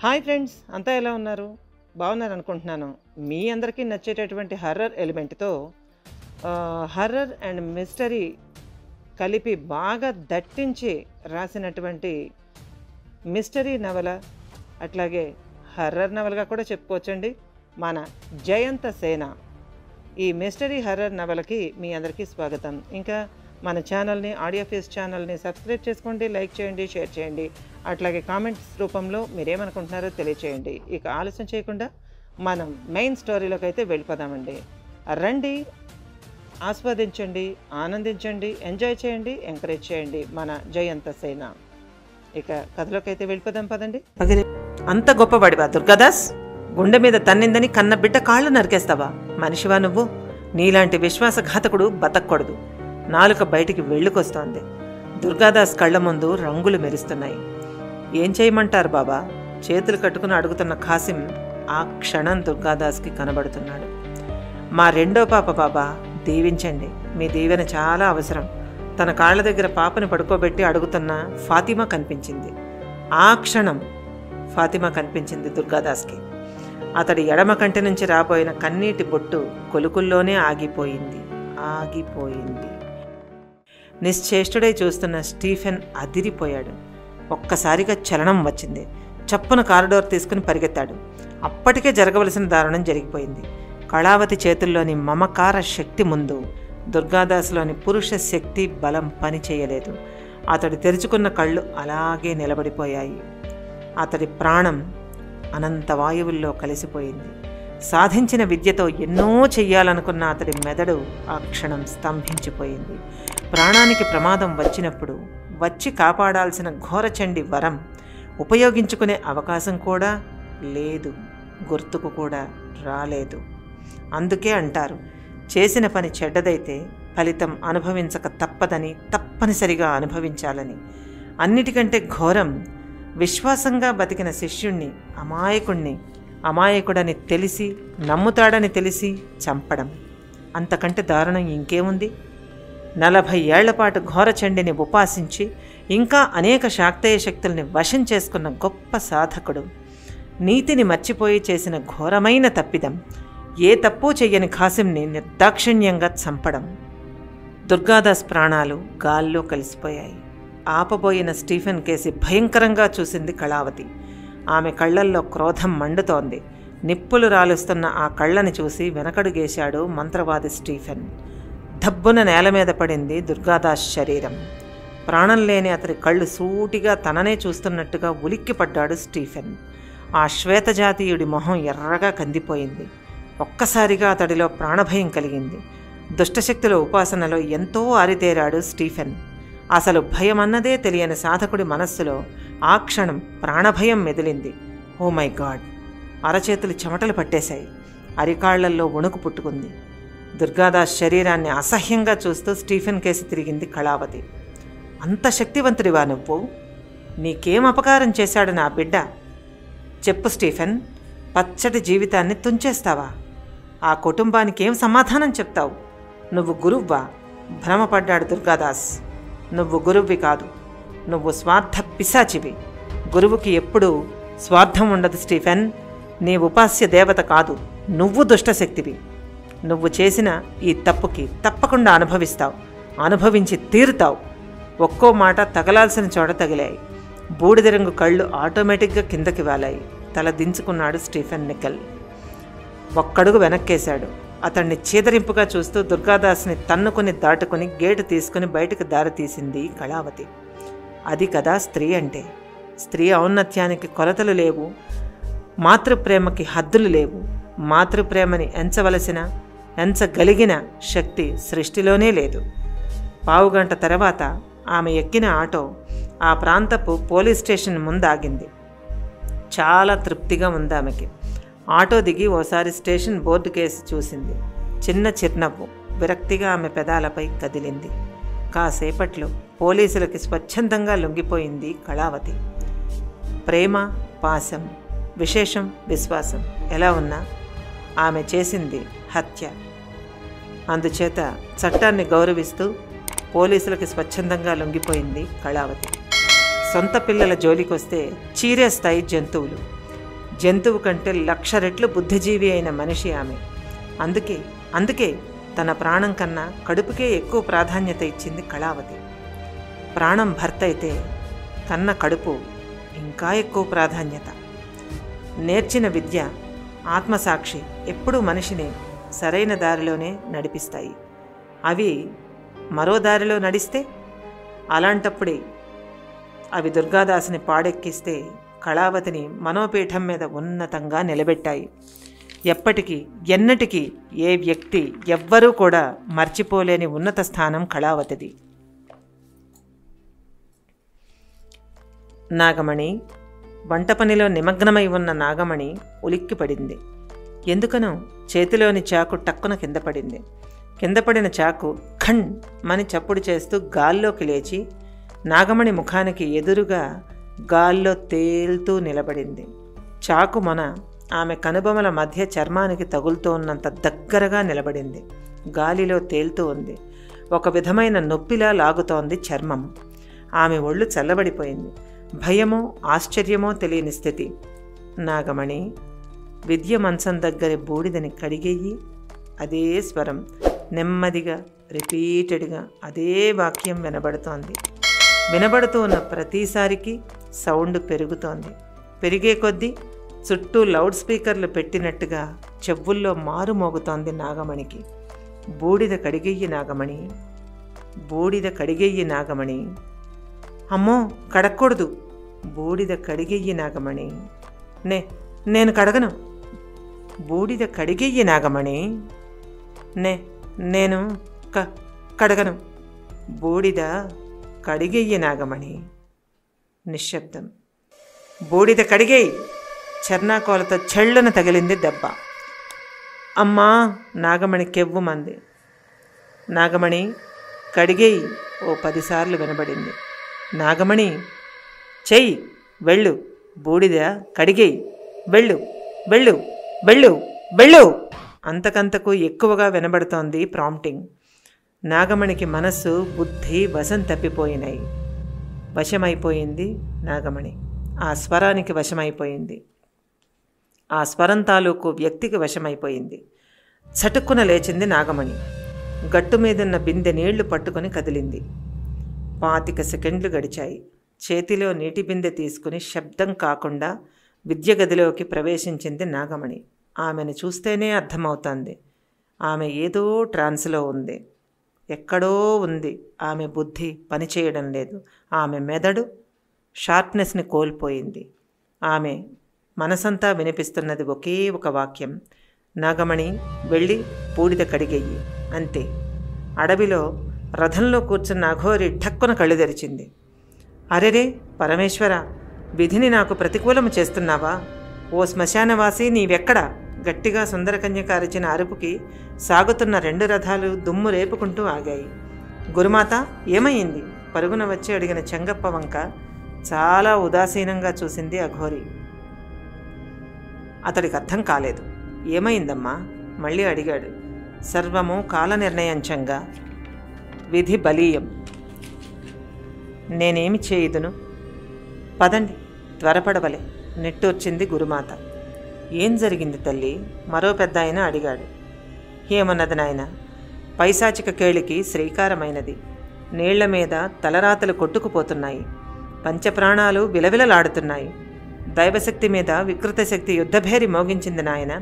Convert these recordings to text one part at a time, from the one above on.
Hi friends, అంతా ఎలా ఉన్నారు? బాగున్నారు అనుకుంటున్నాను. మీ అందరికీ నచ్చేటటువంటి హర్రర్ ఎలిమెంట్తో హర్రర్ అండ్ మిస్టరీ కలిపి బాగా దట్టించి రాసినటువంటి మిస్టరీ నవల, అట్లాగే హర్రర్ నవలగా కూడా చెప్పుకోవచ్చండి, మన జయంత సేన. ఈ మిస్టరీ హర్రర్ నవలకి మీ అందరికీ స్వాగతం. ఇంకా మన ఛానల్ని, ఆడియో ఫేస్ ఛానల్ని సబ్స్క్రైబ్ చేసుకోండి, లైక్ చేయండి, షేర్ చేయండి. అట్లాగే కామెంట్స్ రూపంలో మీరేమనుకుంటున్నారో తెలియచేయండి. ఇక ఆలస్యం చేయకుండా మనం మెయిన్ స్టోరీలోకి అయితే వెళ్ళిపోదామండి. రండి, ఆస్వాదించండి, ఆనందించండి, ఎంజాయ్ చేయండి, ఎంకరేజ్ చేయండి మన జయంత సేన. ఇక కథలోకి అయితే వెళ్ళిపోదాం పదండి. అంత గొప్పవాడివా దుర్గాదాస్? గుండె మీద తన్నిందని కన్న బిడ్డ కాళ్ళు నరికేస్తావా? మనిషివా నువ్వు? నీలాంటి విశ్వాసఘాతకుడు బతక్కూడదు. నాలుక బయటికి వెళ్ళుకొస్తోంది. దుర్గాదాస్ కళ్ళ ముందు రంగులు మెరుస్తున్నాయి. ఏం చేయమంటారు బాబా? చేతులు కట్టుకుని అడుగుతున్న ఖాసిం ఆ క్షణం దుర్గాదాస్కి కనబడుతున్నాడు. మా రెండో పాప బాబా, దీవించండి, మీ దీవెన చాలా అవసరం. తన కాళ్ళ దగ్గర పాపని పడుకోబెట్టి అడుగుతున్న ఫాతిమా కనిపించింది. ఆ క్షణం ఫాతిమా కనిపించింది దుర్గాదాస్కి. అతడి ఎడమ కంటి నుంచి రాబోయిన కన్నీటి బొట్టు కొలుకుల్లోనే ఆగిపోయింది. నిశ్చేష్టుడై చూస్తున్న స్టీఫెన్ అదిరిపోయాడు. ఒక్కసారిగా చలనం వచ్చింది. చప్పున కారిడోర్ తీసుకుని పరిగెత్తాడు. అప్పటికే జరగవలసిన దారుణం జరిగిపోయింది. కళావతి చేతుల్లోని మమకార శక్తి ముందు దుర్గాదాస్లోని పురుష శక్తి బలం పనిచేయలేదు. అతడు తెరుచుకున్న కళ్ళు అలాగే నిలబడిపోయాయి. అతడి ప్రాణం అనంత వాయువుల్లో కలిసిపోయింది. సాధించిన విద్యతో ఎన్నో చెయ్యాలనుకున్న అతడి మెదడు ఆ క్షణం స్తంభించిపోయింది. ప్రాణానికి ప్రమాదం వచ్చినప్పుడు వచ్చి కాపాడాల్సిన ఘోరచండి వరం ఉపయోగించుకునే అవకాశం కూడా లేదు, గుర్తుకు కూడా రాలేదు. అందుకే అంటారు, చేసిన పని చెడ్డదైతే ఫలితం అనుభవించక తప్పదని, తప్పనిసరిగా అనుభవించాలని. అన్నిటికంటే ఘోరం విశ్వాసంగా బతికిన శిష్యుణ్ణి, అమాయకుడని తెలిసి, నమ్ముతాడని తెలిసి చంపడం. అంతకంటే దారుణం ఇంకేముంది? 40 ఏళ్లపాటు ఘోరచండిని ఉపాసించి ఇంకా అనేక శాక్తేయ శక్తుల్ని వశం చేసుకున్న గొప్ప సాధకుడు నీతిని మర్చిపోయి చేసిన ఘోరమైన తప్పిదం, ఏ తప్పు చెయ్యని ఖాసింని నిర్దాక్షిణ్యంగా చంపడం. దుర్గాదాస్ ప్రాణాలు గాల్లో కలిసిపోయాయి. ఆపబోయిన స్టీఫెన్ కేసి భయంకరంగా చూసింది కళావతి. ఆమె కళ్లల్లో క్రోధం మండుతోంది. నిప్పులు రాలుస్తున్న ఆ కళ్ళని చూసి వెనకడుగేశాడు మంత్రవాది స్టీఫెన్. దబ్బున నేల మీద పడింది దుర్గాదాస్ శరీరం. ప్రాణం లేని అతడి కళ్ళు సూటిగా తననే చూస్తున్నట్టుగా ఉలిక్కిపడ్డాడు స్టీఫెన్. ఆ శ్వేతజాతీయుడి మొహం ఎర్రగా కందిపోయింది. ఒక్కసారిగా అతడిలో ప్రాణభయం కలిగింది. దుష్టశక్తుల ఉపాసనలో ఎంతో ఆరితేరాడు స్టీఫెన్. అసలు భయం అన్నదే తెలియని సాధకుడి మనస్సులో ఆ క్షణం ప్రాణభయం మెదిలింది. Oh my God! అరచేతులు చెమటలు పట్టేశాయి. అరికాళ్లల్లో వణుకు పుట్టుకుంది. దుర్గాదాస్ శరీరాన్ని అసహ్యంగా చూస్తూ స్టీఫెన్ కేసి తిరిగింది కళావతి. అంత శక్తివంతుడివా నువ్వు? నీకేం అపకారం చేశాడు నా బిడ్డ? చెప్పు స్టీఫెన్, పచ్చటి జీవితాన్ని తుంచేస్తావా? ఆ కుటుంబానికి ఏం సమాధానం చెప్తావు? నువ్వు గురువ్వా? భ్రమపడ్డాడు దుర్గాదాస్. నువ్వు గురువ్వి కాదు, నువ్వు స్వార్థ పిశాచివి. గురువుకి ఎప్పుడూ స్వార్థం ఉండదు స్టీఫెన్. నీ ఉపాస్య దేవత కాదు, నువ్వు దుష్టశక్తివి. నువ్వు చేసిన ఈ తప్పుకి తప్పకుండా అనుభవిస్తావు, అనుభవించి తీరుతావు. ఒక్కో మాట తగలాల్సిన చోట తగిలాయి. బూడిదరంగు కళ్ళు ఆటోమేటిక్గా కిందకి వాలాయి. తల దించుకున్నాడు స్టీఫెన్ నికెల్. ఒక్కడుగు వెనక్కేశాడు. అతన్ని చీదరింపుగా చూస్తూ దుర్గాదాస్ని తన్నుకుని దాటుకుని గేటు తీసుకుని బయటకు దారి తీసింది కళావతి. అది కదా స్త్రీ అంటే. స్త్రీ ఔన్నత్యానికి కొలతలు లేవు, మాతృప్రేమకి హద్దులు లేవు. మాతృప్రేమని ఎంచగలిగిన శక్తి సృష్టిలోనే లేదు. పావుగంట తర్వాత ఆమె ఎక్కిన ఆటో ఆ ప్రాంతపు పోలీస్ స్టేషన్ ముందాగింది. చాలా తృప్తిగా ఉంది ఆమెకి. ఆటో దిగి ఓసారి స్టేషన్ బోర్డు కేసి చూసింది. చిన్న చిరునవ్వు విరక్తిగా ఆమె పెదాలపై కదిలింది. కాసేపట్లో పోలీసులకి స్వచ్ఛందంగా లొంగిపోయింది కళావతి. ప్రేమ, పాశం, విశేషం, విశ్వాసం ఎలా ఉన్నా ఆమె చేసింది హత్య. అందుచేత చట్టాన్ని గౌరవిస్తూ పోలీసులకి స్వచ్ఛందంగా లొంగిపోయింది కళావతి. సొంత పిల్లల జోలికొస్తే చీరేస్తాయి జంతువులు. జంతువు కంటే 1,00,000 రెట్లు బుద్ధిజీవి అయిన మనిషి ఆమె. అందుకే తన ప్రాణం కన్నా కడుపుకే ఎక్కువ ప్రాధాన్యత ఇచ్చింది కళావతి. ప్రాణం భర్త అయితే కన్న కడుపు ఇంకా ఎక్కువ ప్రాధాన్యత. నేర్చిన విద్య, ఆత్మసాక్షి ఎప్పుడూ మనిషిని సరైన దారిలోనే నడిపిస్తాయి. అవి మరో దారిలో నడిస్తే, అలాంటప్పుడే అవి దుర్గాదాసుని పాడెక్కిస్తే కళావతిని మనోపీఠం మీద ఉన్నతంగా నిలబెట్టాయి. ఎన్నటికీ ఏ వ్యక్తి ఎవ్వరూ కూడా మర్చిపోలేని ఉన్నత స్థానం కళావతిది. నాగమణి వంట పనిలో నిమగ్నమై ఉన్న నాగమణి ఉలిక్కిపడింది. ఎందుకనో చేతిలోని చాకు టక్కున కింద పడింది. కింద పడిన చాకు ఖణ్ మని చప్పుడు చేస్తూ గాల్లోకి లేచి నాగమణి ముఖానికి ఎదురుగా గాల్లో తేలుతూ నిలబడింది. చాకు మొన ఆమె కనుబొమల మధ్య చర్మానికి తగులుతూ ఉన్నంత దగ్గరగా నిలబడింది. గాలిలో తేలుతూ ఉంది. ఒక విధమైన నొప్పిలా లాగుతోంది చర్మం. ఆమె ఒళ్ళు చల్లబడిపోయింది. భయమో ఆశ్చర్యమో తెలియని స్థితి. నాగమణి, విద్య మంచం దగ్గర బూడిదని కడిగేయి. అదే స్వరం నెమ్మదిగా రిపీటెడ్గా అదే వాక్యం వినబడుతోంది. వినబడుతూ ఉన్న ప్రతిసారికి సౌండ్ పెరుగుతోంది. పెరిగే కొద్దీ చుట్టూ లౌడ్ స్పీకర్లు పెట్టినట్టుగా చెవుల్లో మారు మోగుతోంది నాగమణికి. బూడిద కడిగెయ్యి నాగమణి, బూడిద కడిగెయ్యి నాగమణి. అమ్మో, కడగకూడదు. బూడిద కడిగెయ్యి నాగమణి. నేను కడగను. బూడిద కడిగెయ్యి నాగమణి. నేను కడగను. బూడిద కడిగెయ్యి నాగమణి. నిశ్శబ్దం. బూడిద కడిగేయి. చర్నాకోలతో చెళ్ళున తగిలింది దెబ్బ. అమ్మా, నాగమణి కెవ్వుమంది. నాగమణి కడిగేయి ఓ 10 సార్లు వినబడింది. నాగమణి, చెయ్యి, వెళ్ళు. బూడిద కడిగేయి, వెళ్ళు వెళ్ళు వెళ్ళు వెళ్ళు. అంతకంతకు ఎక్కువగా వినబడుతోంది ప్రాంప్టింగ్. నాగమణికి మనస్సు, బుద్ధి వశం తప్పిపోయినాయి. వశమైపోయింది నాగమణి. ఆ స్వరానికి వశమైపోయింది. ఆ స్వరం తాలూకు వ్యక్తికి వశమైపోయింది. చటుక్కున లేచింది నాగమణి. గట్టు మీదున్న బిందె నీళ్లు పట్టుకొని కదిలింది. 25 సెకండ్లు గడిచాయి. చేతిలో నీటి బిందె తీసుకుని శబ్దం కాకుండా విద్య గదిలోకి ప్రవేశించింది నాగమణి. ఆమెను చూస్తేనే అర్థమవుతోంది, ఆమె ఏదో ట్రాన్స్లో ఉంది. ఎక్కడో ఉంది. ఆమె బుద్ధి పనిచేయడం లేదు. ఆమె మెదడు షార్ప్నెస్ని కోల్పోయింది. ఆమె మనసంతా వినిపిస్తున్నది ఒకే ఒక వాక్యం, నాగమణి వెళ్ళి బూడిద కడిగెయ్యి. అంతే. అడవిలో రథంలో కూర్చున్న అఘోరి ఠక్కున కళ్ళు తెరిచింది. అరెరే పరమేశ్వర, విధిని నాకు ప్రతికూలము చేస్తున్నావా? ఓ శ్మశానవాసి, నీవెక్కడా? గట్టిగా సుందరకన్యక అరిచిన అరుపుకి సాగుతున్న 2 రథాలు దుమ్ము రేపుకుంటూ ఆగాయి. గురుమాత, ఏమయ్యింది? పరుగున వచ్చి అడిగిన చెంగప్ప వంక చాలా ఉదాసీనంగా చూసింది అఘోరి. అతడికి అర్థం కాలేదు. ఏమైందమ్మా? మళ్ళీ అడిగాడు. సర్వము కాల నిర్ణయంచంగా, విధి బలీయం. నేనేమి చేయుదును? పదండి, త్వరపడవలే నిట్టూర్చింది గురుమాత. ఏం జరిగింది తల్లి? మరో పెద్ద ఆయన అడిగాడు. ఏమన్నది నాయన? పైశాచిక కేళికి శ్రీకారమైనది. నీళ్ల మీద తలరాతలు కొట్టుకుపోతున్నాయి. పంచప్రాణాలు విలవిలలాడుతున్నాయి. దైవశక్తి మీద వికృత శక్తి యుద్ధభేరి మోగించింది నాయన.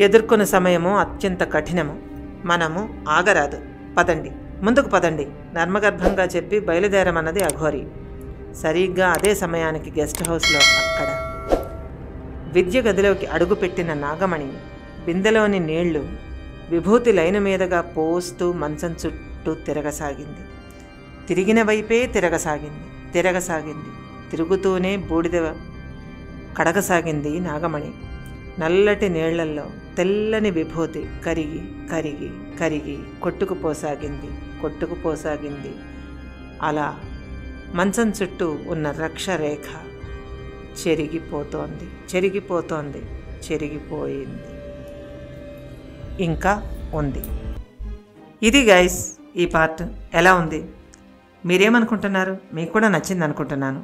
ఎదుర్కొన్న సమయము అత్యంత కఠినము. మనము ఆగరాదు. పదండి, ముందుకు పదండి నర్మగర్భంగా చెప్పి బయలుదేరమన్నది అఘోరి. సరిగ్గా అదే సమయానికి గెస్ట్ హౌస్లో అక్కడ విద్య గదిలోకి అడుగుపెట్టిన నాగమణి బిందెలోని నీళ్లు విభూతి లైను మీదగా పోస్తూ మంచం చుట్టూ తిరగసాగింది. తిరిగిన వైపే తిరగసాగింది. తిరుగుతూనే బూడిద కడగసాగింది నాగమణి. నల్లటి నీళ్లల్లో తెల్లని విభూతి కరిగి కరిగి కరిగి కొట్టుకుపోసాగింది. అలా మంచం చుట్టూ ఉన్న రక్షరేఖ చెరిగిపోయింది. ఇంకా ఉంది. ఇది గైస్ ఈ పార్ట్. ఎలా ఉంది? మీరేమనుకుంటున్నారు? మీకు కూడా నచ్చింది అనుకుంటున్నాను.